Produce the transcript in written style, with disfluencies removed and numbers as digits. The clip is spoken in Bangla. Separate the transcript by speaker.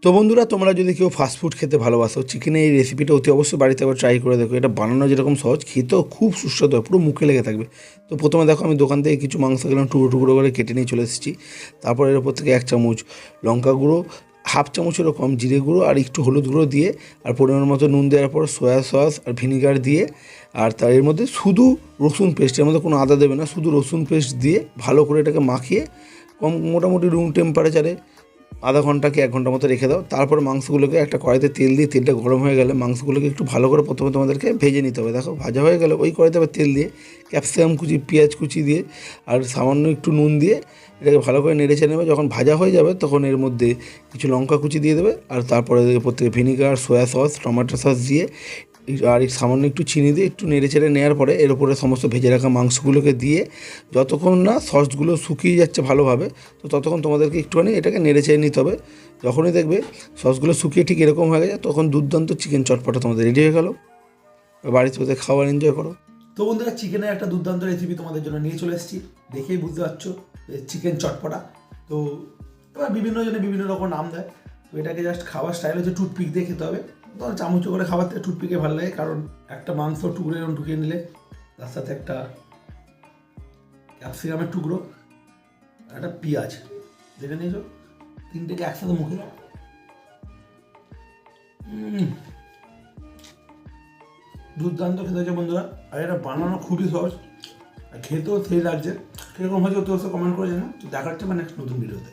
Speaker 1: তো বন্ধুরা, তোমরা যদি কেউ ফাস্টফুড খেতে ভালোবাসো, চিকেনের এই রেসিপিটা অতি অবশ্যই বাড়িতে একবার ট্রাই করে দেখো। এটা বানানো যেরকম সহজ, খেতেও খুব সুস্বাদু হয়, পুরো মুখে লেগে থাকবে। তো প্রথমে দেখো, আমি দোকান থেকে কিছু মাংস গেলাম, টুকরো টুকরো করে কেটে নিয়ে চলে এসেছি। তারপর এর উপর থেকে 1 চামচ লঙ্কা গুঁড়ো, হাফ চামচেরও কম জিরে গুঁড়ো আর একটু হলুদ গুঁড়ো দিয়ে, আর পরিমাণ মতো নুন দেওয়ার পর সয়া সস আর ভিনিগার দিয়ে, আর তার এর মধ্যে শুধু রসুন পেস্ট, এর মধ্যে কোনো আদা দেবে না, শুধু রসুন পেস্ট দিয়ে ভালো করে এটাকে মাখিয়ে মোটামুটি রুম টেম্পারেচারে আধা ঘন্টা কি 1 ঘন্টা মতো রেখে দাও। তারপর মাংসগুলোকে একটা কড়াইতে তেল দিয়ে, তেলটা গরম হয়ে গেলে মাংসগুলোকে একটু ভালো করে প্রথমে তোমাদেরকে ভেজে নিতে হবে। দেখো ভাজা হয়ে গেলে ওই কড়াইতে আবার তেল দিয়ে ক্যাপসিকাম কুচি, পেঁয়াজ কুচি দিয়ে আর সামান্য একটু নুন দিয়ে এটাকে ভালো করে নেড়েচে নেবে। যখন ভাজা হয়ে যাবে তখন এর মধ্যে কিছু লঙ্কা কুচি দিয়ে দেবে, আর তারপরে এরপর থেকে vinegar, soya sauce, tomato sauce দিয়ে আর সামান্য একটু চিনি দিয়ে একটু নেড়েচেড়ে নেওয়ার পরে এর উপরে সমস্ত ভেজে রাখা মাংসগুলোকে দিয়ে যতক্ষণ না সসগুলো শুকিয়ে যাচ্ছে ভালোভাবে, তো ততক্ষণ তোমাদেরকে একটুখানি এটাকে নেড়েচেড়ে নিতে হবে। যখনই দেখবে সসগুলো শুকিয়ে ঠিক এরকম হয়ে গেছে, তখন দুর্দান্ত চিকেন চটপটা তোমাদের রেডি হয়ে গেল। বাড়িতে বসে খাবার এনজয় করো।
Speaker 2: তো বন্ধুরা, চিকেনের একটা দুর্দান্ত রেসিপি তোমাদের জন্য নিয়ে চলে এসেছি। দেখেই বুঝতে পারছো চিকেন চটপটা। তো এবার বিভিন্ন জনে বিভিন্ন রকম নাম দেয়। তো এটাকে জাস্ট খাওয়ার স্টাইল হচ্ছে টুথপিক দিয়ে খেতে হবে। ধরো চামচ করে খাবার থেকে টুথপিকে ভালো লাগে, কারণ একটা মাংস টুকরো এরকম ঢুকিয়ে নিলে তার সাথে একটা ক্যাপসিকামের টুকরো আর একটা পেঁয়াজ দেখে নিয়েছো, তিনটেকে একসাথে মুখে দাও। দুর্দান্ত খেতে হচ্ছে বন্ধুরা, আর এটা বানানো খুবই সহজ, আর খেতেও সেই লাগছে। কীরকম হয়েছে তো কমেন্ট করে জানো। তো দেখাচ্ছে নেক্সট নতুন ভিডিওতে।